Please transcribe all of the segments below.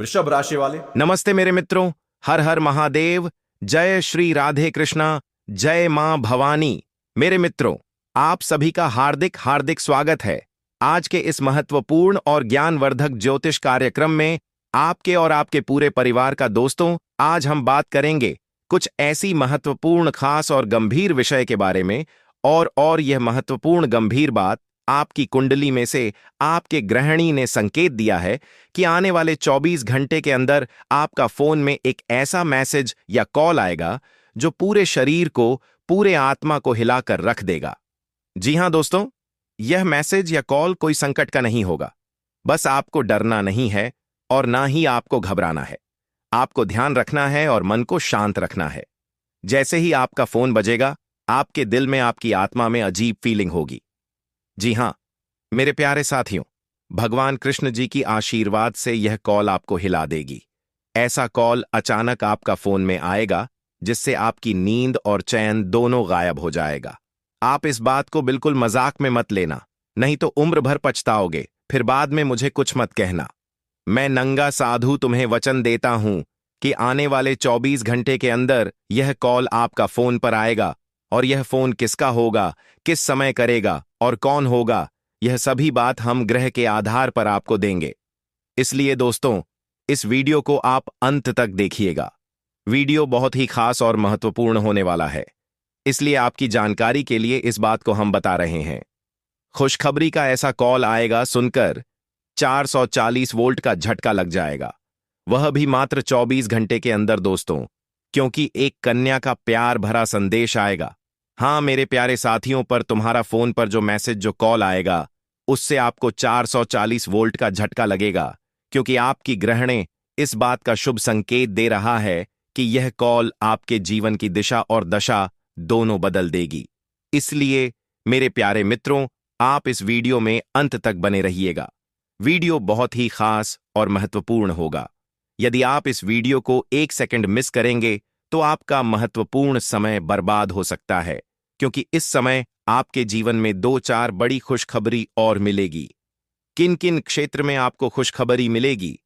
वृषभ राशि वाले। नमस्ते मेरे मित्रों। हर हर महादेव। जय श्री राधे कृष्णा। जय मां भवानी। मेरे मित्रों, आप सभी का हार्दिक हार्दिक स्वागत है आज के इस महत्वपूर्ण और ज्ञानवर्धक ज्योतिष कार्यक्रम में। आपके और आपके पूरे परिवार का दोस्तों, आज हम बात करेंगे कुछ ऐसी महत्वपूर्ण, खास और गंभीर विषय के बारे में। और यह महत्वपूर्ण गंभीर बात, आपकी कुंडली में से आपके गृहिणी ने संकेत दिया है कि आने वाले 24 घंटे के अंदर आपका फोन में एक ऐसा मैसेज या कॉल आएगा जो पूरे शरीर को, पूरे आत्मा को हिलाकर रख देगा। जी हां दोस्तों, यह मैसेज या कॉल कोई संकट का नहीं होगा। बस आपको डरना नहीं है और ना ही आपको घबराना है। आपको ध्यान रखना है और मन को शांत रखना है। जैसे ही आपका फोन बजेगा, आपके दिल में, आपकी आत्मा में अजीब फीलिंग होगी। जी हां मेरे प्यारे साथियों, भगवान कृष्ण जी की आशीर्वाद से यह कॉल आपको हिला देगी। ऐसा कॉल अचानक आपका फोन में आएगा जिससे आपकी नींद और चैन दोनों गायब हो जाएगा। आप इस बात को बिल्कुल मजाक में मत लेना, नहीं तो उम्र भर पछताओगे, फिर बाद में मुझे कुछ मत कहना। मैं नंगा साधु तुम्हें वचन देता हूं कि आने वाले 24 घंटे के अंदर यह कॉल आपका फोन पर आएगा। और यह फोन किसका होगा, किस समय करेगा और कौन होगा, यह सभी बात हम ग्रह के आधार पर आपको देंगे। इसलिए दोस्तों, इस वीडियो को आप अंत तक देखिएगा। वीडियो बहुत ही खास और महत्वपूर्ण होने वाला है, इसलिए आपकी जानकारी के लिए इस बात को हम बता रहे हैं। खुशखबरी का ऐसा कॉल आएगा, सुनकर 440 वोल्ट का झटका लग जाएगा, वह भी मात्र 24 घंटे के अंदर दोस्तों, क्योंकि एक कन्या का प्यार भरा संदेश आएगा। हाँ मेरे प्यारे साथियों, पर तुम्हारा फोन पर जो मैसेज, जो कॉल आएगा, उससे आपको 440 वोल्ट का झटका लगेगा, क्योंकि आपकी ग्रहणे इस बात का शुभ संकेत दे रहा है कि यह कॉल आपके जीवन की दिशा और दशा दोनों बदल देगी। इसलिए मेरे प्यारे मित्रों, आप इस वीडियो में अंत तक बने रहिएगा। वीडियो बहुत ही खास और महत्वपूर्ण होगा। यदि आप इस वीडियो को 1 सेकंड मिस करेंगे तो आपका महत्वपूर्ण समय बर्बाद हो सकता है, क्योंकि इस समय आपके जीवन में 2-4 बड़ी खुशखबरी और मिलेगी। किन किन क्षेत्र में आपको खुशखबरी मिलेगी,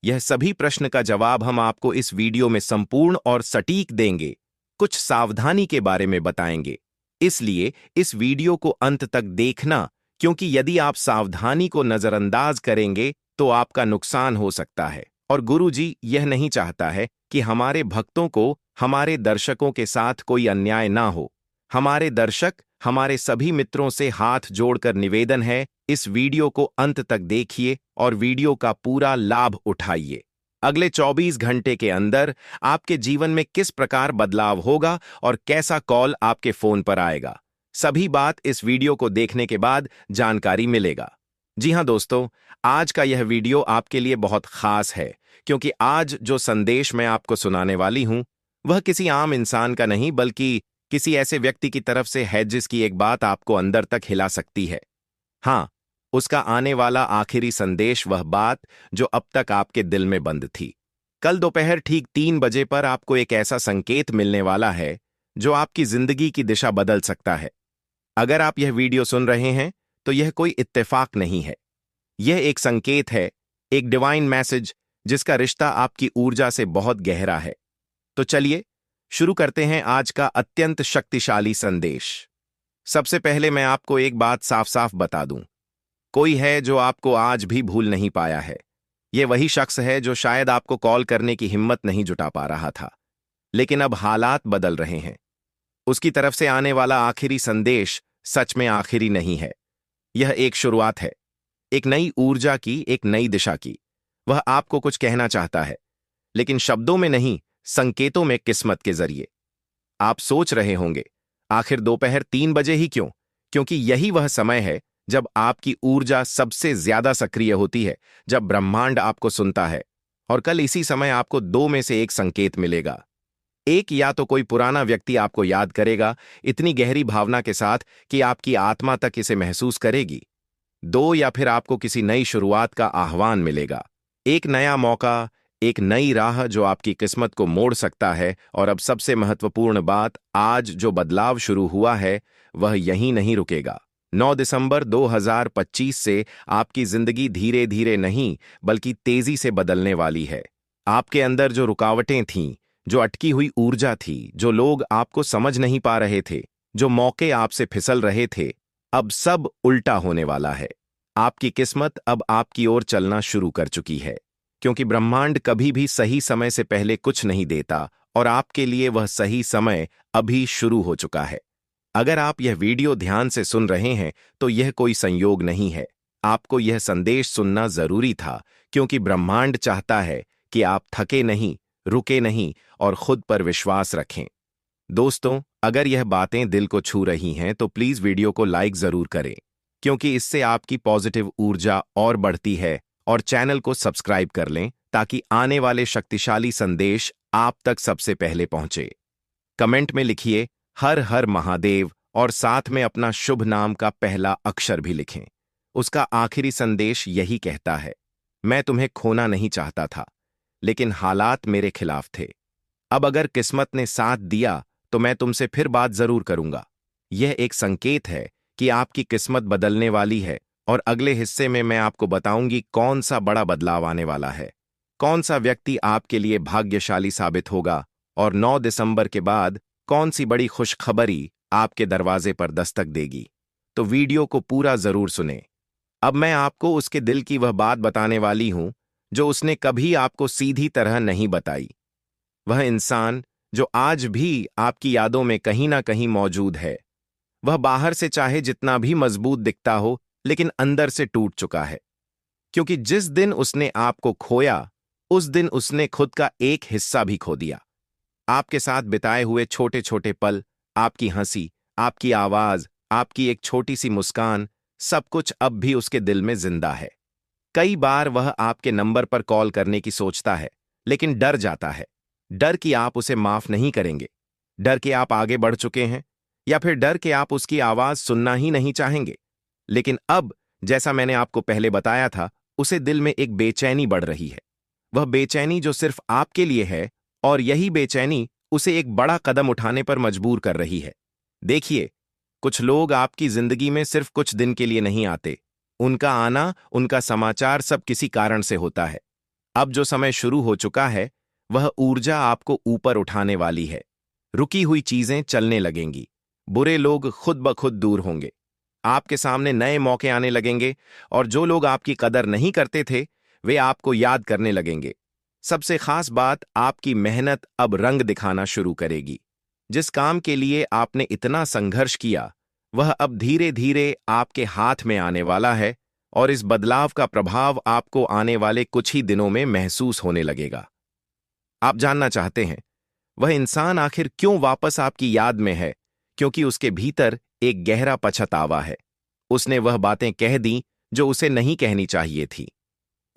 यह सभी प्रश्न का जवाब हम आपको इस वीडियो में संपूर्ण और सटीक देंगे। कुछ सावधानी के बारे में बताएंगे, इसलिए इस वीडियो को अंत तक देखना, क्योंकि यदि आप सावधानी को नजरअंदाज करेंगे तो आपका नुकसान हो सकता है। और गुरु जी यह नहीं चाहता है कि हमारे भक्तों को, हमारे दर्शकों के साथ कोई अन्याय ना हो। हमारे दर्शक, हमारे सभी मित्रों से हाथ जोड़कर निवेदन है, इस वीडियो को अंत तक देखिए और वीडियो का पूरा लाभ उठाइए। अगले 24 घंटे के अंदर आपके जीवन में किस प्रकार बदलाव होगा और कैसा कॉल आपके फोन पर आएगा, सभी बात इस वीडियो को देखने के बाद जानकारी मिलेगा। जी हां दोस्तों, आज का यह वीडियो आपके लिए बहुत खास है, क्योंकि आज जो संदेश मैं आपको सुनाने वाली हूं, वह किसी आम इंसान का नहीं, बल्कि किसी ऐसे व्यक्ति की तरफ से है जिसकी एक बात आपको अंदर तक हिला सकती है। हां, उसका आने वाला आखिरी संदेश, वह बात जो अब तक आपके दिल में बंद थी। कल दोपहर ठीक 3 बजे पर आपको एक ऐसा संकेत मिलने वाला है जो आपकी जिंदगी की दिशा बदल सकता है। अगर आप यह वीडियो सुन रहे हैं तो यह कोई इत्तेफाक नहीं है, यह एक संकेत है, एक डिवाइन मैसेज जिसका रिश्ता आपकी ऊर्जा से बहुत गहरा है। तो चलिए शुरू करते हैं आज का अत्यंत शक्तिशाली संदेश। सबसे पहले मैं आपको एक बात साफ साफ बता दूं, कोई है जो आपको आज भी भूल नहीं पाया है। यह वही शख्स है जो शायद आपको कॉल करने की हिम्मत नहीं जुटा पा रहा था, लेकिन अब हालात बदल रहे हैं। उसकी तरफ से आने वाला आखिरी संदेश सच में आखिरी नहीं है, यह एक शुरुआत है, एक नई ऊर्जा की, एक नई दिशा की। वह आपको कुछ कहना चाहता है, लेकिन शब्दों में नहीं, संकेतों में, किस्मत के जरिए। आप सोच रहे होंगे, आखिर दोपहर 3 बजे ही क्यों? क्योंकि यही वह समय है जब आपकी ऊर्जा सबसे ज्यादा सक्रिय होती है, जब ब्रह्मांड आपको सुनता है। और कल इसी समय आपको 2 में से एक संकेत मिलेगा। एक, या तो कोई पुराना व्यक्ति आपको याद करेगा इतनी गहरी भावना के साथ कि आपकी आत्मा तक इसे महसूस करेगी। 2, या फिर आपको किसी नई शुरुआत का आह्वान मिलेगा, एक नया मौका, एक नई राह जो आपकी किस्मत को मोड़ सकता है। और अब सबसे महत्वपूर्ण बात, आज जो बदलाव शुरू हुआ है वह यहीं नहीं रुकेगा, 9 दिसंबर 2025 से आपकी जिंदगी धीरे धीरे नहीं बल्कि तेजी से बदलने वाली है। आपके अंदर जो रुकावटें थीं, जो अटकी हुई ऊर्जा थी, जो लोग आपको समझ नहीं पा रहे थे, जो मौके आपसे फिसल रहे थे, अब सब उल्टा होने वाला है। आपकी किस्मत अब आपकी ओर चलना शुरू कर चुकी है, क्योंकि ब्रह्मांड कभी भी सही समय से पहले कुछ नहीं देता और आपके लिए वह सही समय अभी शुरू हो चुका है। अगर आप यह वीडियो ध्यान से सुन रहे हैं तो यह कोई संयोग नहीं है। आपको यह संदेश सुनना जरूरी था, क्योंकि ब्रह्मांड चाहता है कि आप थके नहीं, रुके नहीं और खुद पर विश्वास रखें। दोस्तों, अगर यह बातें दिल को छू रही हैं तो प्लीज वीडियो को लाइक जरूर करें, क्योंकि इससे आपकी पॉजिटिव ऊर्जा और बढ़ती है। और चैनल को सब्सक्राइब कर लें ताकि आने वाले शक्तिशाली संदेश आप तक सबसे पहले पहुंचे। कमेंट में लिखिए हर हर महादेव और साथ में अपना शुभ नाम का पहला अक्षर भी लिखें। उसका आखिरी संदेश यही कहता है, मैं तुम्हें खोना नहीं चाहता था, लेकिन हालात मेरे खिलाफ थे। अब अगर किस्मत ने साथ दिया तो मैं तुमसे फिर बात जरूर करूंगा। यह एक संकेत है कि आपकी किस्मत बदलने वाली है और अगले हिस्से में मैं आपको बताऊंगी कौन सा बड़ा बदलाव आने वाला है, कौन सा व्यक्ति आपके लिए भाग्यशाली साबित होगा और 9 दिसंबर के बाद कौन सी बड़ी खुशखबरी आपके दरवाजे पर दस्तक देगी। तो वीडियो को पूरा जरूर सुने। अब मैं आपको उसके दिल की वह बात बताने वाली हूं जो उसने कभी आपको सीधी तरह नहीं बताई। वह इंसान जो आज भी आपकी यादों में कहीं ना कहीं मौजूद है। वह बाहर से चाहे जितना भी मजबूत दिखता हो, लेकिन अंदर से टूट चुका है, क्योंकि जिस दिन उसने आपको खोया उस दिन उसने खुद का एक हिस्सा भी खो दिया। आपके साथ बिताए हुए छोटे छोटे पल, आपकी हंसी, आपकी आवाज, आपकी एक छोटी सी मुस्कान, सब कुछ अब भी उसके दिल में जिंदा है। कई बार वह आपके नंबर पर कॉल करने की सोचता है, लेकिन डर जाता है। डर कि आप उसे माफ नहीं करेंगे, डर कि आप आगे बढ़ चुके हैं, या फिर डर कि आप उसकी आवाज सुनना ही नहीं चाहेंगे। लेकिन अब, जैसा मैंने आपको पहले बताया था, उसे दिल में एक बेचैनी बढ़ रही है। वह बेचैनी जो सिर्फ आपके लिए है, और यही बेचैनी उसे एक बड़ा कदम उठाने पर मजबूर कर रही है। देखिए, कुछ लोग आपकी जिंदगी में सिर्फ कुछ दिन के लिए नहीं आते। उनका आना, उनका समाचार सब किसी कारण से होता है। अब जो समय शुरू हो चुका है, वह ऊर्जा आपको ऊपर उठाने वाली है। रुकी हुई चीजें चलने लगेंगी, बुरे लोग खुद ब खुद दूर होंगे, आपके सामने नए मौके आने लगेंगे, और जो लोग आपकी कदर नहीं करते थे वे आपको याद करने लगेंगे। सबसे खास बात, आपकी मेहनत अब रंग दिखाना शुरू करेगी। जिस काम के लिए आपने इतना संघर्ष किया, वह अब धीरे धीरे आपके हाथ में आने वाला है, और इस बदलाव का प्रभाव आपको आने वाले कुछ ही दिनों में महसूस होने लगेगा। आप जानना चाहते हैं, वह इंसान आखिर क्यों वापस आपकी याद में है? क्योंकि उसके भीतर एक गहरा पछतावा है। उसने वह बातें कह दी जो उसे नहीं कहनी चाहिए थी।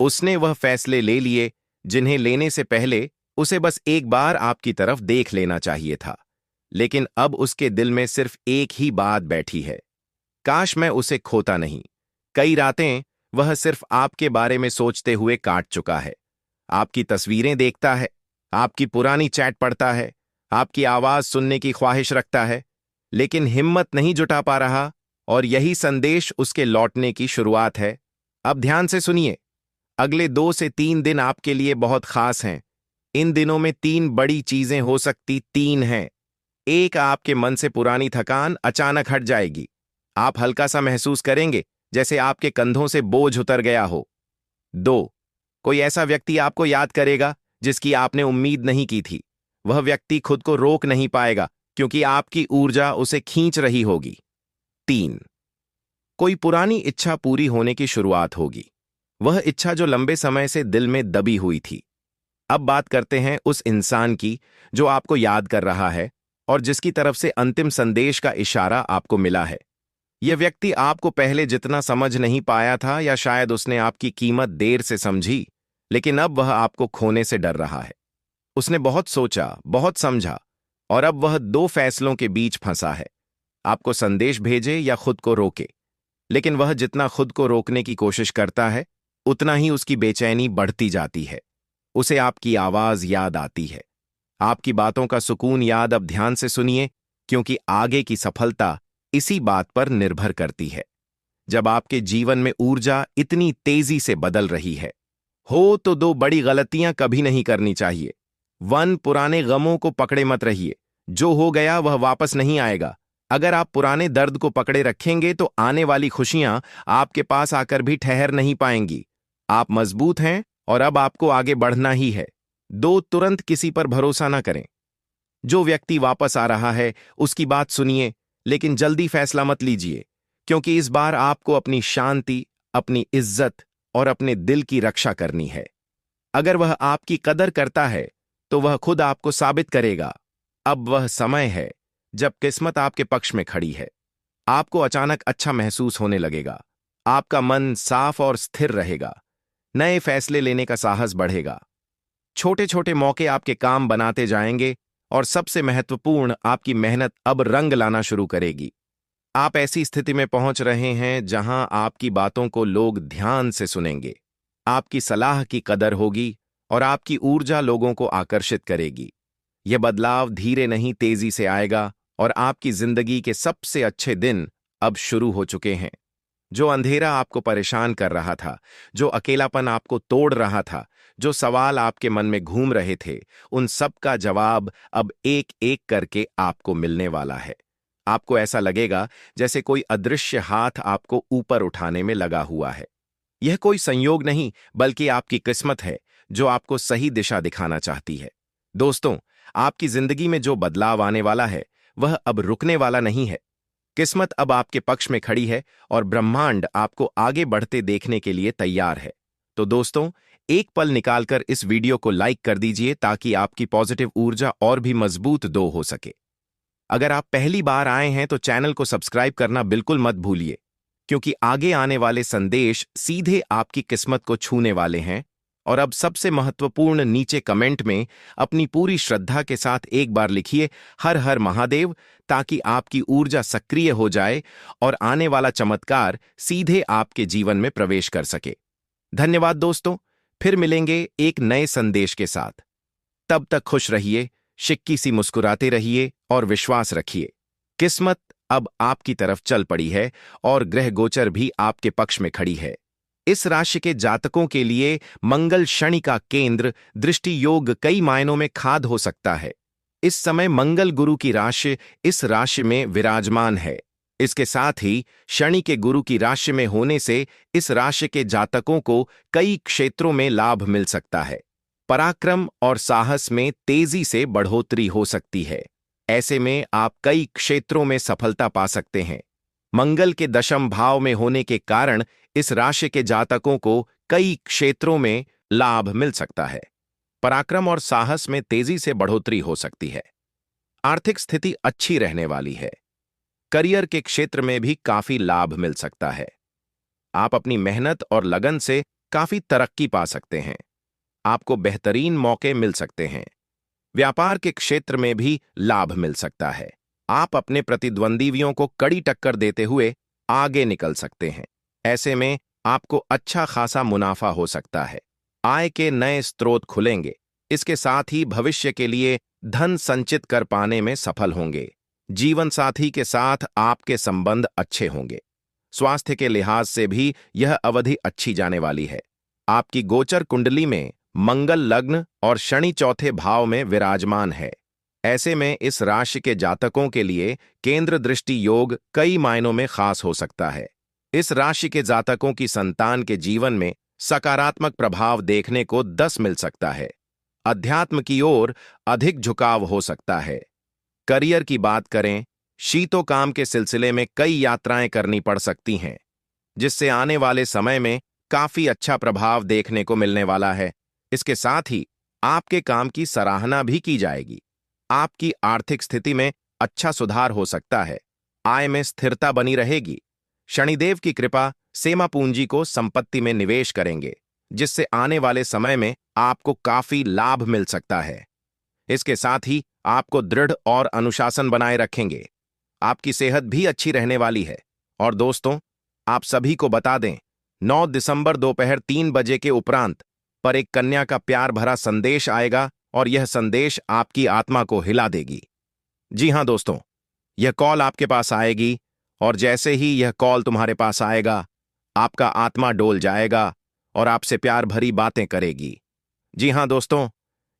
उसने वह फैसले ले लिए जिन्हें लेने से पहले उसे बस एक बार आपकी तरफ देख लेना चाहिए था। लेकिन अब उसके दिल में सिर्फ एक ही बात बैठी है, काश मैं उसे खोता नहीं। कई रातें वह सिर्फ आपके बारे में सोचते हुए काट चुका है। आपकी तस्वीरें देखता है, आपकी पुरानी चैट पढ़ता है, आपकी आवाज सुनने की ख्वाहिश रखता है, लेकिन हिम्मत नहीं जुटा पा रहा। और यही संदेश उसके लौटने की शुरुआत है। अब ध्यान से सुनिए, अगले 2 से 3 दिन आपके लिए बहुत खास हैं। इन दिनों में 3 बड़ी चीजें हो सकती 3 हैं। 1, आपके मन से पुरानी थकान अचानक हट जाएगी। आप हल्का सा महसूस करेंगे, जैसे आपके कंधों से बोझ उतर गया हो। 2, कोई ऐसा व्यक्ति आपको याद करेगा जिसकी आपने उम्मीद नहीं की थी। वह व्यक्ति खुद को रोक नहीं पाएगा, क्योंकि आपकी ऊर्जा उसे खींच रही होगी। 3, कोई पुरानी इच्छा पूरी होने की शुरुआत होगी, वह इच्छा जो लंबे समय से दिल में दबी हुई थी। अब बात करते हैं उस इंसान की जो आपको याद कर रहा है और जिसकी तरफ से अंतिम संदेश का इशारा आपको मिला है। यह व्यक्ति आपको पहले जितना समझ नहीं पाया था, या शायद उसने आपकी कीमत देर से समझी, लेकिन अब वह आपको खोने से डर रहा है। उसने बहुत सोचा, बहुत समझा, और अब वह 2 फैसलों के बीच फंसा है, आपको संदेश भेजे या खुद को रोके। लेकिन वह जितना खुद को रोकने की कोशिश करता है, उतना ही उसकी बेचैनी बढ़ती जाती है। उसे आपकी आवाज याद आती है, आपकी बातों का सुकून याद। अब ध्यान से सुनिए, क्योंकि आगे की सफलता इसी बात पर निर्भर करती है। जब आपके जीवन में ऊर्जा इतनी तेजी से बदल रही है, हो तो दो बड़ी गलतियां कभी नहीं करनी चाहिए। वन, पुराने गमों को पकड़े मत रहिए। जो हो गया वह वापस नहीं आएगा। अगर आप पुराने दर्द को पकड़े रखेंगे तो आने वाली खुशियां आपके पास आकर भी ठहर नहीं पाएंगी। आप मजबूत हैं और अब आपको आगे बढ़ना ही है। दो, तुरंत किसी पर भरोसा ना करें। जो व्यक्ति वापस आ रहा है उसकी बात सुनिए, लेकिन जल्दी फैसला मत लीजिए, क्योंकि इस बार आपको अपनी शांति, अपनी इज्जत और अपने दिल की रक्षा करनी है। अगर वह आपकी कदर करता है तो वह खुद आपको साबित करेगा। अब वह समय है जब किस्मत आपके पक्ष में खड़ी है। आपको अचानक अच्छा महसूस होने लगेगा। आपका मन साफ और स्थिर रहेगा। नए फैसले लेने का साहस बढ़ेगा। छोटे छोटे मौके आपके काम बनाते जाएंगे और सबसे महत्वपूर्ण, आपकी मेहनत अब रंग लाना शुरू करेगी। आप ऐसी स्थिति में पहुंच रहे हैं जहां आपकी बातों को लोग ध्यान से सुनेंगे। आपकी सलाह की कदर होगी और आपकी ऊर्जा लोगों को आकर्षित करेगी। यह बदलाव धीरे नहीं, तेजी से आएगा और आपकी जिंदगी के सबसे अच्छे दिन अब शुरू हो चुके हैं। जो अंधेरा आपको परेशान कर रहा था, जो अकेलापन आपको तोड़ रहा था, जो सवाल आपके मन में घूम रहे थे, उन सब का जवाब अब एक एक करके आपको मिलने वाला है। आपको ऐसा लगेगा जैसे कोई अदृश्य हाथ आपको ऊपर उठाने में लगा हुआ है। यह कोई संयोग नहीं, बल्कि आपकी किस्मत है जो आपको सही दिशा दिखाना चाहती है। दोस्तों, आपकी जिंदगी में जो बदलाव आने वाला है वह अब रुकने वाला नहीं है। किस्मत अब आपके पक्ष में खड़ी है और ब्रह्मांड आपको आगे बढ़ते देखने के लिए तैयार है। तो दोस्तों, एक पल निकालकर इस वीडियो को लाइक कर दीजिए ताकि आपकी पॉजिटिव ऊर्जा और भी मजबूत दो हो सके। अगर आप पहली बार आए हैं तो चैनल को सब्सक्राइब करना बिल्कुल मत भूलिए, क्योंकि आगे आने वाले संदेश सीधे आपकी किस्मत को छूने वाले हैं। और अब सबसे महत्वपूर्ण, नीचे कमेंट में अपनी पूरी श्रद्धा के साथ एक बार लिखिए हर हर महादेव, ताकि आपकी ऊर्जा सक्रिय हो जाए और आने वाला चमत्कार सीधे आपके जीवन में प्रवेश कर सके। धन्यवाद दोस्तों, फिर मिलेंगे एक नए संदेश के साथ। तब तक खुश रहिए, शिक्की सी मुस्कुराते रहिए और विश्वास रखिए। किस्मत अब आपकी तरफ चल पड़ी है और ग्रह गोचर भी आपके पक्ष में खड़ी है। इस राशि के जातकों के लिए मंगल शनि का केंद्र दृष्टि योग कई मायनों में खाद हो सकता है। इस समय मंगल गुरु की राशि इस राशि में विराजमान है। इसके साथ ही शनि के गुरु की राशि में होने से इस राशि के जातकों को कई क्षेत्रों में लाभ मिल सकता है। पराक्रम और साहस में तेजी से बढ़ोतरी हो सकती है। ऐसे में आप कई क्षेत्रों में सफलता पा सकते हैं। मंगल के दशम भाव में होने के कारण इस राशि के जातकों को कई क्षेत्रों में लाभ मिल सकता है। पराक्रम और साहस में तेजी से बढ़ोतरी हो सकती है। आर्थिक स्थिति अच्छी रहने वाली है। करियर के क्षेत्र में भी काफी लाभ मिल सकता है। आप अपनी मेहनत और लगन से काफी तरक्की पा सकते हैं। आपको बेहतरीन मौके मिल सकते हैं। व्यापार के क्षेत्र में भी लाभ मिल सकता है। आप अपने प्रतिद्वंद्वियों को कड़ी टक्कर देते हुए आगे निकल सकते हैं। ऐसे में आपको अच्छा खासा मुनाफा हो सकता है। आय के नए स्रोत खुलेंगे। इसके साथ ही भविष्य के लिए धन संचित कर पाने में सफल होंगे। जीवन साथी के साथ आपके संबंध अच्छे होंगे। स्वास्थ्य के लिहाज से भी यह अवधि अच्छी जाने वाली है। आपकी गोचर कुंडली में मंगल लग्न और शनि चौथे भाव में विराजमान है। ऐसे में इस राशि के जातकों के लिए केंद्र दृष्टि योग कई मायनों में खास हो सकता है। इस राशि के जातकों की संतान के जीवन में सकारात्मक प्रभाव देखने को 10 मिल सकता है। अध्यात्म की ओर अधिक झुकाव हो सकता है। करियर की बात करें, शीतो काम के सिलसिले में कई यात्राएं करनी पड़ सकती हैं, जिससे आने वाले समय में काफी अच्छा प्रभाव देखने को मिलने वाला है। इसके साथ ही आपके काम की सराहना भी की जाएगी। आपकी आर्थिक स्थिति में अच्छा सुधार हो सकता है। आय में स्थिरता बनी रहेगी। शनिदेव की कृपा सेमा पूंजी को संपत्ति में निवेश करेंगे, जिससे आने वाले समय में आपको काफी लाभ मिल सकता है। इसके साथ ही आपको दृढ़ और अनुशासन बनाए रखेंगे। आपकी सेहत भी अच्छी रहने वाली है। और दोस्तों, आप सभी को बता दें, 9 दिसंबर दोपहर 3 बजे के उपरांत पर एक कन्या का प्यार भरा संदेश आएगा और यह संदेश आपकी आत्मा को हिला देगी। जी हां दोस्तों, यह कॉल आपके पास आएगी और जैसे ही यह कॉल तुम्हारे पास आएगा, आपका आत्मा डोल जाएगा और आपसे प्यार भरी बातें करेगी। जी हाँ दोस्तों,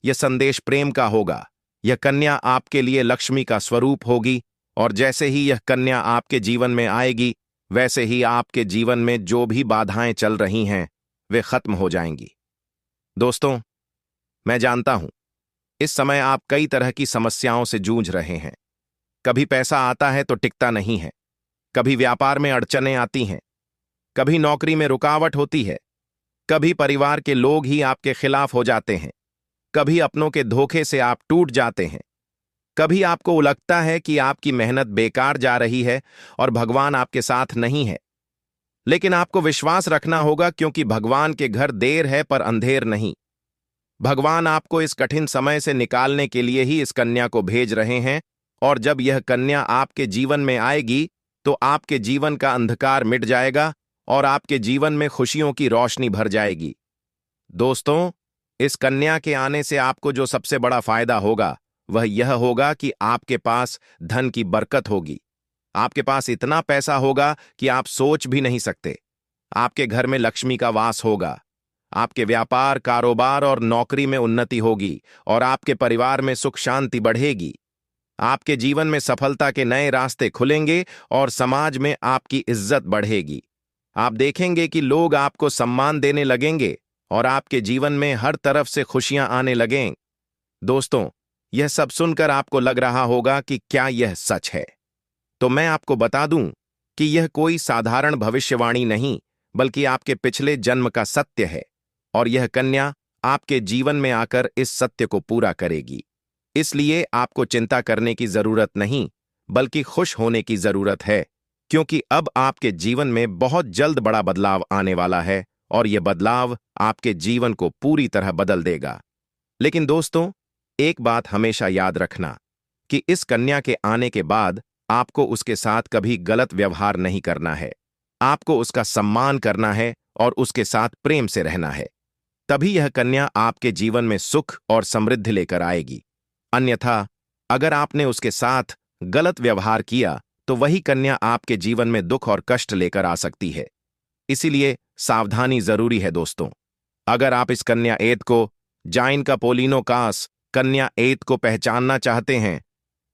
यह संदेश प्रेम का होगा। यह कन्या आपके लिए लक्ष्मी का स्वरूप होगी और जैसे ही यह कन्या आपके जीवन में आएगी, वैसे ही आपके जीवन में जो भी बाधाएं चल रही हैं, वे खत्म हो जाएंगी। दोस्तों, मैं जानता हूं, इस समय आप कई तरह की समस्याओं से जूझ रहे हैं। कभी पैसा आता है तो टिकता नहीं है, कभी व्यापार में अड़चनें आती हैं, कभी नौकरी में रुकावट होती है, कभी परिवार के लोग ही आपके खिलाफ हो जाते हैं, कभी अपनों के धोखे से आप टूट जाते हैं, कभी आपको लगता है कि आपकी मेहनत बेकार जा रही है और भगवान आपके साथ नहीं है। लेकिन आपको विश्वास रखना होगा, क्योंकि भगवान के घर देर है पर अंधेर नहीं। भगवान आपको इस कठिन समय से निकालने के लिए ही इस कन्या को भेज रहे हैं, और जब यह कन्या आपके जीवन में आएगी तो आपके जीवन का अंधकार मिट जाएगा और आपके जीवन में खुशियों की रोशनी भर जाएगी। दोस्तों, इस कन्या के आने से आपको जो सबसे बड़ा फायदा होगा वह यह होगा कि आपके पास धन की बरकत होगी। आपके पास इतना पैसा होगा कि आप सोच भी नहीं सकते। आपके घर में लक्ष्मी का वास होगा। आपके व्यापार, कारोबार और नौकरी में उन्नति होगी और आपके परिवार में सुख शांति बढ़ेगी। आपके जीवन में सफलता के नए रास्ते खुलेंगे और समाज में आपकी इज्जत बढ़ेगी। आप देखेंगे कि लोग आपको सम्मान देने लगेंगे और आपके जीवन में हर तरफ से खुशियां आने लगें। दोस्तों, यह सब सुनकर आपको लग रहा होगा कि क्या यह सच है? तो मैं आपको बता दूं कि यह कोई साधारण भविष्यवाणी नहीं, बल्कि आपके पिछले जन्म का सत्य है, और यह कन्या आपके जीवन में आकर इस सत्य को पूरा करेगी। इसलिए आपको चिंता करने की जरूरत नहीं, बल्कि खुश होने की जरूरत है, क्योंकि अब आपके जीवन में बहुत जल्द बड़ा बदलाव आने वाला है और यह बदलाव आपके जीवन को पूरी तरह बदल देगा। लेकिन दोस्तों, एक बात हमेशा याद रखना कि इस कन्या के आने के बाद आपको उसके साथ कभी गलत व्यवहार नहीं करना है। आपको उसका सम्मान करना है और उसके साथ प्रेम से रहना है। तभी यह कन्या आपके जीवन में सुख और समृद्धि लेकर आएगी। अन्यथा अगर आपने उसके साथ गलत व्यवहार किया तो वही कन्या आपके जीवन में दुख और कष्ट लेकर आ सकती है। इसीलिए सावधानी जरूरी है दोस्तों। अगर आप इस कन्या एत को, जाइन का पोलिनो कास कन्या एत को पहचानना चाहते हैं,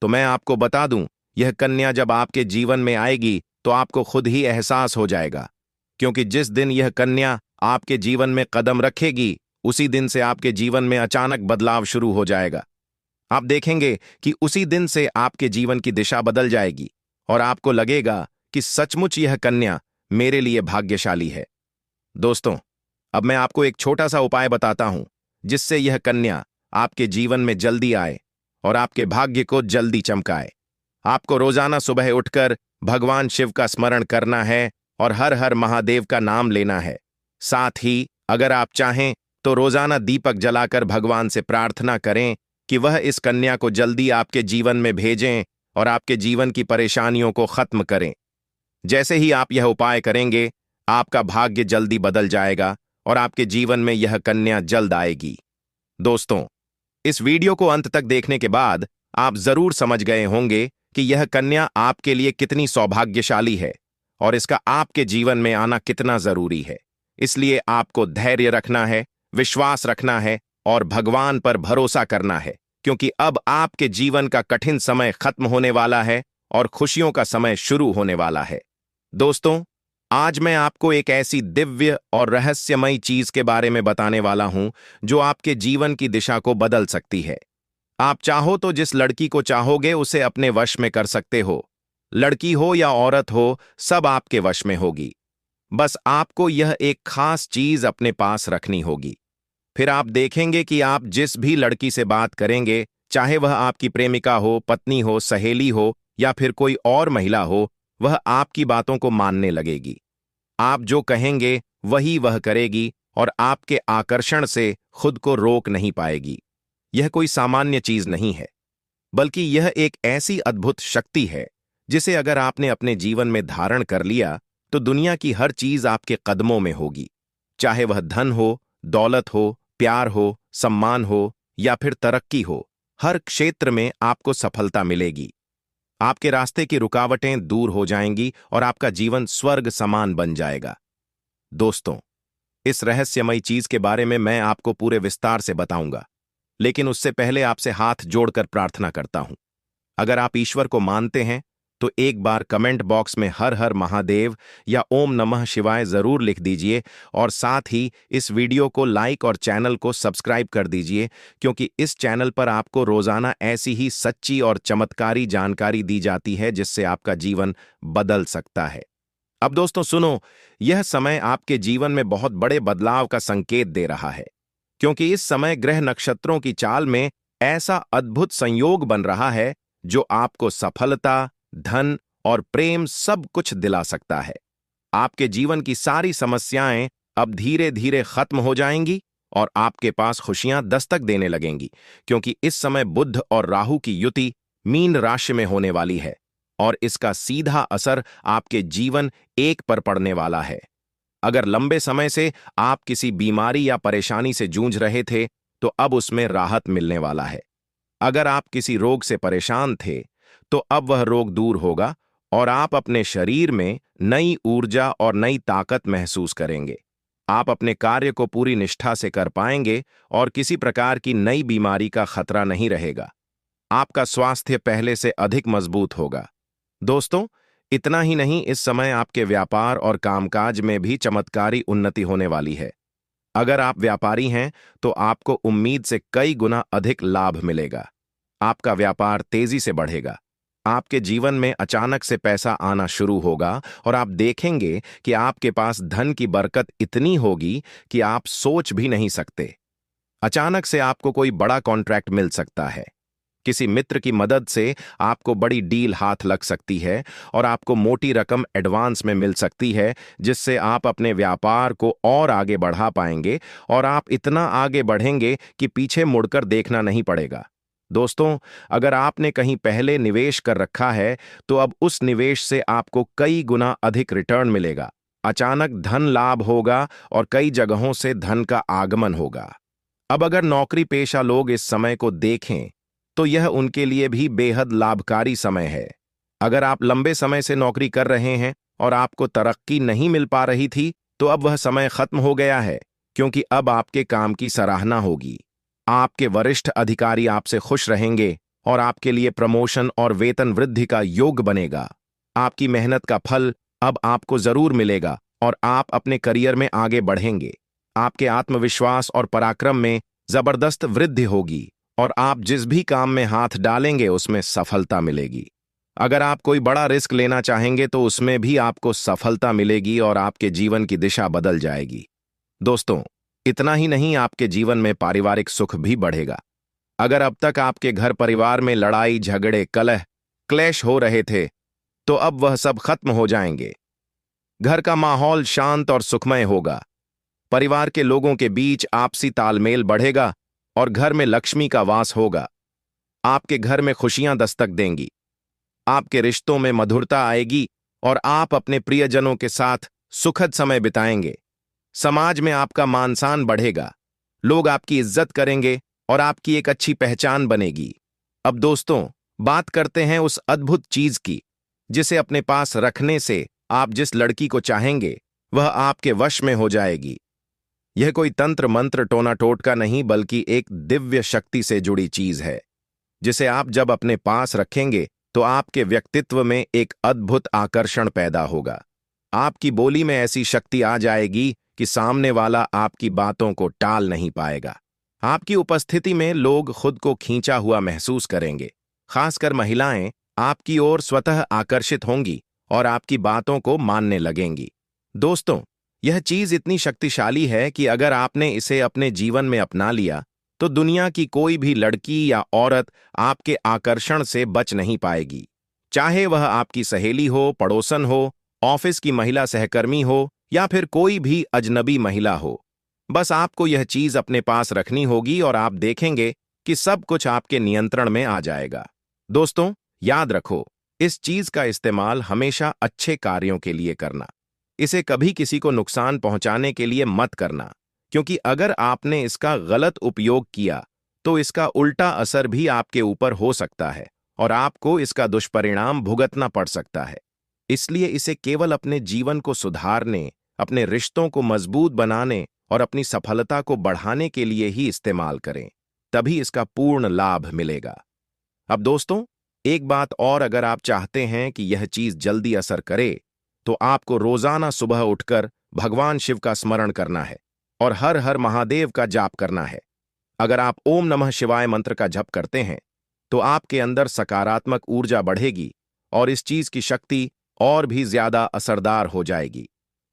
तो मैं आपको बता दूं, यह कन्या जब आपके जीवन में आएगी तो आपको खुद ही एहसास हो जाएगा, क्योंकि जिस दिन यह कन्या आपके जीवन में कदम रखेगी, उसी दिन से आपके जीवन में अचानक बदलाव शुरू हो जाएगा। आप देखेंगे कि उसी दिन से आपके जीवन की दिशा बदल जाएगी और आपको लगेगा कि सचमुच यह कन्या मेरे लिए भाग्यशाली है। दोस्तों, अब मैं आपको एक छोटा सा उपाय बताता हूं, जिससे यह कन्या आपके जीवन में जल्दी आए और आपके भाग्य को जल्दी चमकाए। आपको रोजाना सुबह उठकर भगवान शिव का स्मरण करना है और हर हर महादेव का नाम लेना है। साथ ही अगर आप चाहें तो रोजाना दीपक जलाकर भगवान से प्रार्थना करें कि वह इस कन्या को जल्दी आपके जीवन में भेजें और आपके जीवन की परेशानियों को खत्म करें। जैसे ही आप यह उपाय करेंगे, आपका भाग्य जल्दी बदल जाएगा और आपके जीवन में यह कन्या जल्द आएगी। दोस्तों, इस वीडियो को अंत तक देखने के बाद आप जरूर समझ गए होंगे कि यह कन्या आपके लिए कितनी सौभाग्यशाली है और इसका आपके जीवन में आना कितना जरूरी है। इसलिए आपको धैर्य रखना है, विश्वास रखना है और भगवान पर भरोसा करना है, क्योंकि अब आपके जीवन का कठिन समय खत्म होने वाला है और खुशियों का समय शुरू होने वाला है। दोस्तों, आज मैं आपको एक ऐसी दिव्य और रहस्यमयी चीज के बारे में बताने वाला हूं जो आपके जीवन की दिशा को बदल सकती है। आप चाहो तो जिस लड़की को चाहोगे उसे अपने वश में कर सकते हो। लड़की हो या औरत हो, सब आपके वश में होगी। बस आपको यह एक खास चीज अपने पास रखनी होगी। फिर आप देखेंगे कि आप जिस भी लड़की से बात करेंगे, चाहे वह आपकी प्रेमिका हो, पत्नी हो, सहेली हो या फिर कोई और महिला हो, वह आपकी बातों को मानने लगेगी। आप जो कहेंगे वही वह करेगी और आपके आकर्षण से खुद को रोक नहीं पाएगी। यह कोई सामान्य चीज नहीं है, बल्कि यह एक ऐसी अद्भुत शक्ति है जिसे अगर आपने अपने जीवन में धारण कर लिया तो दुनिया की हर चीज आपके कदमों में होगी। चाहे वह धन हो, दौलत हो, प्यार हो, सम्मान हो या फिर तरक्की हो, हर क्षेत्र में आपको सफलता मिलेगी। आपके रास्ते की रुकावटें दूर हो जाएंगी और आपका जीवन स्वर्ग समान बन जाएगा। दोस्तों, इस रहस्यमयी चीज के बारे में मैं आपको पूरे विस्तार से बताऊंगा, लेकिन उससे पहले आपसे हाथ जोड़कर प्रार्थना करता हूं। अगर आप ईश्वर को मानते हैं तो एक बार कमेंट बॉक्स में हर हर महादेव या ओम नमः शिवाय जरूर लिख दीजिए और साथ ही इस वीडियो को लाइक और चैनल को सब्सक्राइब कर दीजिए, क्योंकि इस चैनल पर आपको रोजाना ऐसी ही सच्ची और चमत्कारी जानकारी दी जाती है जिससे आपका जीवन बदल सकता है। अब दोस्तों सुनो, यह समय आपके जीवन में बहुत बड़े बदलाव का संकेत दे रहा है, क्योंकि इस समय ग्रह नक्षत्रों की चाल में ऐसा अद्भुत संयोग बन रहा है जो आपको सफलता, धन और प्रेम सब कुछ दिला सकता है। आपके जीवन की सारी समस्याएं अब धीरे धीरे खत्म हो जाएंगी और आपके पास खुशियां दस्तक देने लगेंगी, क्योंकि इस समय बुध और राहु की युति मीन राशि में होने वाली है और इसका सीधा असर आपके जीवन एक पर पड़ने वाला है। अगर लंबे समय से आप किसी बीमारी या परेशानी से जूझ रहे थे तो अब उसमें राहत मिलने वाला है। अगर आप किसी रोग से परेशान थे तो अब वह रोग दूर होगा और आप अपने शरीर में नई ऊर्जा और नई ताकत महसूस करेंगे। आप अपने कार्य को पूरी निष्ठा से कर पाएंगे और किसी प्रकार की नई बीमारी का खतरा नहीं रहेगा। आपका स्वास्थ्य पहले से अधिक मजबूत होगा। दोस्तों, इतना ही नहीं, इस समय आपके व्यापार और कामकाज में भी चमत्कारी उन्नति होने वाली है। अगर आप व्यापारी हैं तो आपको उम्मीद से कई गुना अधिक लाभ मिलेगा। आपका व्यापार तेजी से बढ़ेगा। आपके जीवन में अचानक से पैसा आना शुरू होगा और आप देखेंगे कि आपके पास धन की बरकत इतनी होगी कि आप सोच भी नहीं सकते। अचानक से आपको कोई बड़ा कॉन्ट्रैक्ट मिल सकता है। किसी मित्र की मदद से आपको बड़ी डील हाथ लग सकती है और आपको मोटी रकम एडवांस में मिल सकती है, जिससे आप अपने व्यापार को और आगे बढ़ा पाएंगे और आप इतना आगे बढ़ेंगे कि पीछे मुड़कर देखना नहीं पड़ेगा। दोस्तों, अगर आपने कहीं पहले निवेश कर रखा है तो अब उस निवेश से आपको कई गुना अधिक रिटर्न मिलेगा। अचानक धन लाभ होगा और कई जगहों से धन का आगमन होगा। अब अगर नौकरी पेशा लोग इस समय को देखें तो यह उनके लिए भी बेहद लाभकारी समय है। अगर आप लंबे समय से नौकरी कर रहे हैं और आपको तरक्की नहीं मिल पा रही थी तो अब वह समय खत्म हो गया है, क्योंकि अब आपके काम की सराहना होगी। आपके वरिष्ठ अधिकारी आपसे खुश रहेंगे और आपके लिए प्रमोशन और वेतन वृद्धि का योग बनेगा। आपकी मेहनत का फल अब आपको जरूर मिलेगा और आप अपने करियर में आगे बढ़ेंगे। आपके आत्मविश्वास और पराक्रम में जबरदस्त वृद्धि होगी और आप जिस भी काम में हाथ डालेंगे उसमें सफलता मिलेगी। अगर आप कोई बड़ा रिस्क लेना चाहेंगे तो उसमें भी आपको सफलता मिलेगी और आपके जीवन की दिशा बदल जाएगी। दोस्तों, इतना ही नहीं, आपके जीवन में पारिवारिक सुख भी बढ़ेगा। अगर अब तक आपके घर परिवार में लड़ाई झगड़े कलह क्लेश हो रहे थे तो अब वह सब खत्म हो जाएंगे। घर का माहौल शांत और सुखमय होगा। परिवार के लोगों के बीच आपसी तालमेल बढ़ेगा और घर में लक्ष्मी का वास होगा। आपके घर में खुशियां दस्तक देंगी। आपके रिश्तों में मधुरता आएगी और आप अपने प्रियजनों के साथ सुखद समय बिताएंगे। समाज में आपका मान सम्मान बढ़ेगा। लोग आपकी इज्जत करेंगे और आपकी एक अच्छी पहचान बनेगी। अब दोस्तों, बात करते हैं उस अद्भुत चीज की जिसे अपने पास रखने से आप जिस लड़की को चाहेंगे वह आपके वश में हो जाएगी। यह कोई तंत्र मंत्र टोना टोटका नहीं, बल्कि एक दिव्य शक्ति से जुड़ी चीज है, जिसे आप जब अपने पास रखेंगे तो आपके व्यक्तित्व में एक अद्भुत आकर्षण पैदा होगा। आपकी बोली में ऐसी शक्ति आ जाएगी कि सामने वाला आपकी बातों को टाल नहीं पाएगा। आपकी उपस्थिति में लोग खुद को खींचा हुआ महसूस करेंगे। खासकर महिलाएं आपकी ओर स्वतः आकर्षित होंगी और आपकी बातों को मानने लगेंगी। दोस्तों, यह चीज इतनी शक्तिशाली है कि अगर आपने इसे अपने जीवन में अपना लिया तो दुनिया की कोई भी लड़की या औरत आपके आकर्षण से बच नहीं पाएगी। चाहे वह आपकी सहेली हो, पड़ोसन हो, ऑफिस की महिला सहकर्मी हो या फिर कोई भी अजनबी महिला हो। बस आपको यह चीज अपने पास रखनी होगी और आप देखेंगे कि सब कुछ आपके नियंत्रण में आ जाएगा। दोस्तों, याद रखो, इस चीज का इस्तेमाल हमेशा अच्छे कार्यों के लिए करना। इसे कभी किसी को नुकसान पहुंचाने के लिए मत करना, क्योंकि अगर आपने इसका गलत उपयोग किया तो इसका उल्टा असर भी आपके ऊपर हो सकता है और आपको इसका दुष्परिणाम भुगतना पड़ सकता है। इसलिए इसे केवल अपने जीवन को सुधारने, अपने रिश्तों को मजबूत बनाने और अपनी सफलता को बढ़ाने के लिए ही इस्तेमाल करें, तभी इसका पूर्ण लाभ मिलेगा। अब दोस्तों, एक बात और, अगर आप चाहते हैं कि यह चीज जल्दी असर करे, तो आपको रोजाना सुबह उठकर भगवान शिव का स्मरण करना है और हर हर महादेव का जाप करना है। अगर आप ओम नमः शिवाय मंत्र का जप करते हैं, तो आपके अंदर सकारात्मक ऊर्जा बढ़ेगी और इस चीज की शक्ति और भी ज्यादा असरदार हो जाएगी।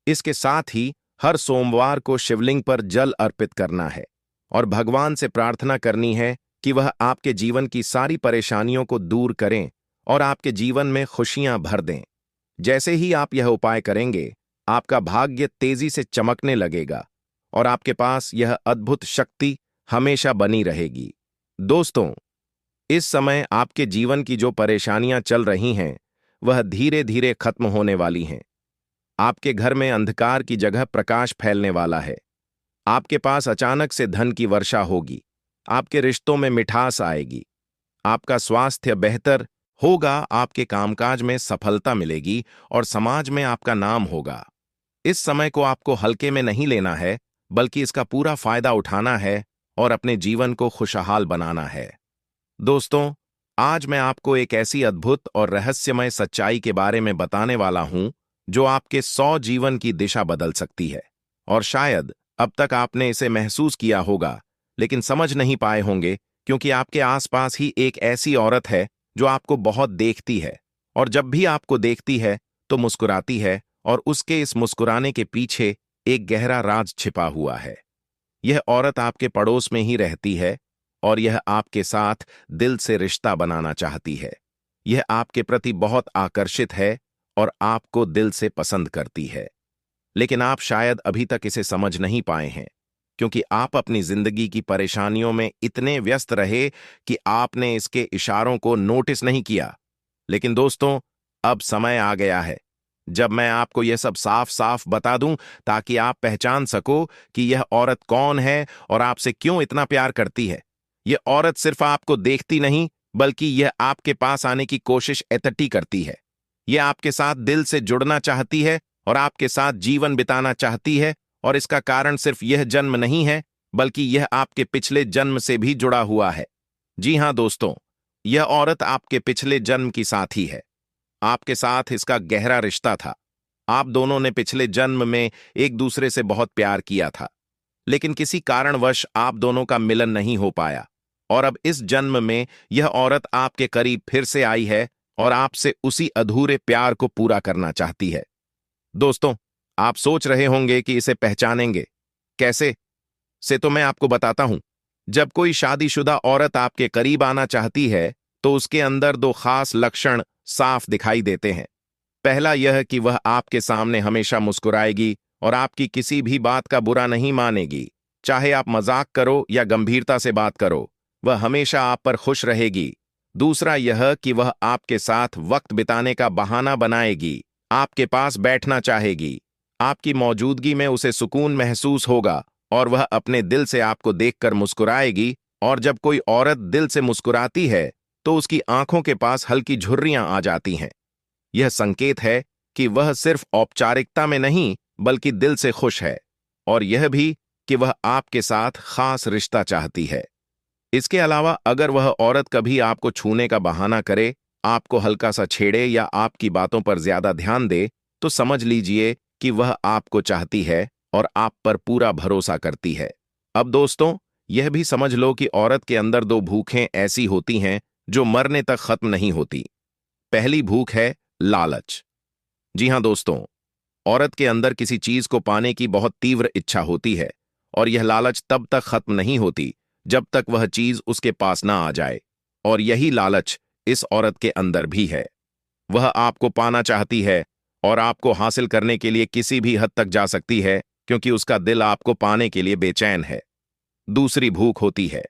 इसके साथ ही हर सोमवार को शिवलिंग पर जल अर्पित करना है और भगवान से प्रार्थना करनी है कि वह आपके जीवन की सारी परेशानियों को दूर करें और आपके जीवन में खुशियां भर दें। जैसे ही आप यह उपाय करेंगे, आपका भाग्य तेजी से चमकने लगेगा और आपके पास यह अद्भुत शक्ति हमेशा बनी रहेगी। दोस्तों, इस समय आपके जीवन की जो परेशानियां चल रही हैं, वह धीरे धीरे खत्म होने वाली हैं। आपके घर में अंधकार की जगह प्रकाश फैलने वाला है। आपके पास अचानक से धन की वर्षा होगी। आपके रिश्तों में मिठास आएगी। आपका स्वास्थ्य बेहतर होगा, आपके कामकाज में सफलता मिलेगी और समाज में आपका नाम होगा। इस समय को आपको हल्के में नहीं लेना है, बल्कि इसका पूरा फायदा उठाना है और अपने जीवन को खुशहाल बनाना है। दोस्तों, आज मैं आपको एक ऐसी अद्भुत और रहस्यमय सच्चाई के बारे में बताने वाला हूं, जो आपके 100 जीवन की दिशा बदल सकती है। और शायद अब तक आपने इसे महसूस किया होगा, लेकिन समझ नहीं पाए होंगे, क्योंकि आपके आसपास ही एक ऐसी औरत है जो आपको बहुत देखती है और जब भी आपको देखती है तो मुस्कुराती है, और उसके इस मुस्कुराने के पीछे एक गहरा राज छिपा हुआ है। यह औरत आपके पड़ोस में ही रहती है और यह आपके साथ दिल से रिश्ता बनाना चाहती है। यह आपके प्रति बहुत आकर्षित है और आपको दिल से पसंद करती है। लेकिन आप शायद अभी तक इसे समझ नहीं पाए हैं, क्योंकि आप अपनी जिंदगी की परेशानियों में इतने व्यस्त रहे कि आपने इसके इशारों को नोटिस नहीं किया। लेकिन दोस्तों, अब समय आ गया है जब मैं आपको यह सब साफ साफ बता दूं, ताकि आप पहचान सको कि यह औरत कौन है और आपसे क्यों इतना प्यार करती है। यह औरत सिर्फ आपको देखती नहीं, बल्कि यह आपके पास आने की कोशिश एतटी करती है। यह आपके साथ दिल से जुड़ना चाहती है और आपके साथ जीवन बिताना चाहती है, और इसका कारण सिर्फ यह जन्म नहीं है, बल्कि यह आपके पिछले जन्म से भी जुड़ा हुआ है। जी हां दोस्तों, यह औरत आपके पिछले जन्म की साथी है। आपके साथ इसका गहरा रिश्ता था। आप दोनों ने पिछले जन्म में एक दूसरे से बहुत प्यार किया था, लेकिन किसी कारणवश आप दोनों का मिलन नहीं हो पाया, और अब इस जन्म में यह औरत आपके करीब फिर से आई है और आपसे उसी अधूरे प्यार को पूरा करना चाहती है। दोस्तों, आप सोच रहे होंगे कि इसे पहचानेंगे कैसे से, तो मैं आपको बताता हूं। जब कोई शादीशुदा औरत आपके करीब आना चाहती है, तो उसके अंदर दो खास लक्षण साफ दिखाई देते हैं। पहला यह कि वह आपके सामने हमेशा मुस्कुराएगी और आपकी किसी भी बात का बुरा नहीं मानेगी। चाहे आप मजाक करो या गंभीरता से बात करो, वह हमेशा आप पर खुश रहेगी। दूसरा यह कि वह आपके साथ वक्त बिताने का बहाना बनाएगी, आपके पास बैठना चाहेगी। आपकी मौजूदगी में उसे सुकून महसूस होगा और वह अपने दिल से आपको देखकर मुस्कुराएगी। और जब कोई औरत दिल से मुस्कुराती है, तो उसकी आंखों के पास हल्की झुर्रियां आ जाती हैं। यह संकेत है कि वह सिर्फ औपचारिकता में नहीं, बल्कि दिल से खुश है, और यह भी कि वह आपके साथ खास रिश्ता चाहती है। इसके अलावा अगर वह औरत कभी आपको छूने का बहाना करे, आपको हल्का सा छेड़े या आपकी बातों पर ज्यादा ध्यान दे, तो समझ लीजिए कि वह आपको चाहती है और आप पर पूरा भरोसा करती है। अब दोस्तों, यह भी समझ लो कि औरत के अंदर दो भूखें ऐसी होती हैं जो मरने तक खत्म नहीं होती। पहली भूख है लालच। जी हां दोस्तों, औरत के अंदर किसी चीज को पाने की बहुत तीव्र इच्छा होती है, और यह लालच तब तक खत्म नहीं होती जब तक वह चीज उसके पास ना आ जाए। और यही लालच इस औरत के अंदर भी है। वह आपको पाना चाहती है और आपको हासिल करने के लिए किसी भी हद तक जा सकती है, क्योंकि उसका दिल आपको पाने के लिए बेचैन है। दूसरी भूख होती है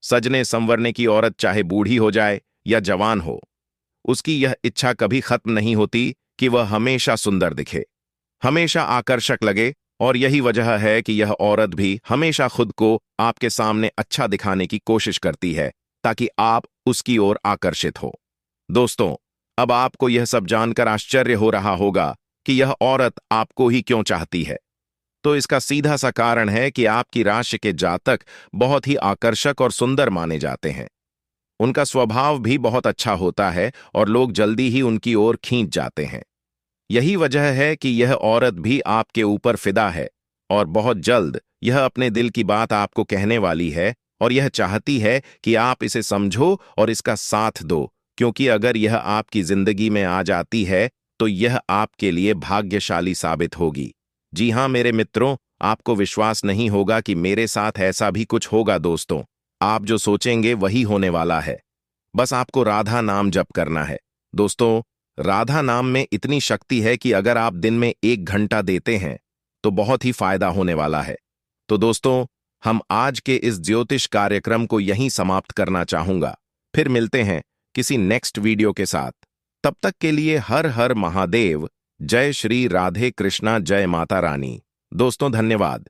सजने संवरने की। औरत चाहे बूढ़ी हो जाए या जवान हो, उसकी यह इच्छा कभी खत्म नहीं होती कि वह हमेशा सुंदर दिखे, हमेशा आकर्षक लगे। और यही वजह है कि यह औरत भी हमेशा खुद को आपके सामने अच्छा दिखाने की कोशिश करती है, ताकि आप उसकी ओर आकर्षित हो। दोस्तों, अब आपको यह सब जानकर आश्चर्य हो रहा होगा कि यह औरत आपको ही क्यों चाहती है। तो इसका सीधा सा कारण है कि आपकी राशि के जातक बहुत ही आकर्षक और सुंदर माने जाते हैं। उनका स्वभाव भी बहुत अच्छा होता है और लोग जल्दी ही उनकी ओर खींच जाते हैं। यही वजह है कि यह औरत भी आपके ऊपर फिदा है और बहुत जल्द यह अपने दिल की बात आपको कहने वाली है और यह चाहती है कि आप इसे समझो और इसका साथ दो, क्योंकि अगर यह आपकी जिंदगी में आ जाती है तो यह आपके लिए भाग्यशाली साबित होगी। जी हाँ मेरे मित्रों, आपको विश्वास नहीं होगा कि मेरे साथ ऐसा भी कुछ होगा। दोस्तों, आप जो सोचेंगे वही होने वाला है। बस आपको राधा नाम जप करना है। दोस्तों, राधा नाम में इतनी शक्ति है कि अगर आप दिन में 1 घंटा देते हैं तो बहुत ही फायदा होने वाला है। तो दोस्तों, हम आज के इस ज्योतिष कार्यक्रम को यहीं समाप्त करना चाहूंगा। फिर मिलते हैं किसी नेक्स्ट वीडियो के साथ। तब तक के लिए हर हर महादेव। जय श्री राधे कृष्णा, जय माता रानी। दोस्तों, धन्यवाद।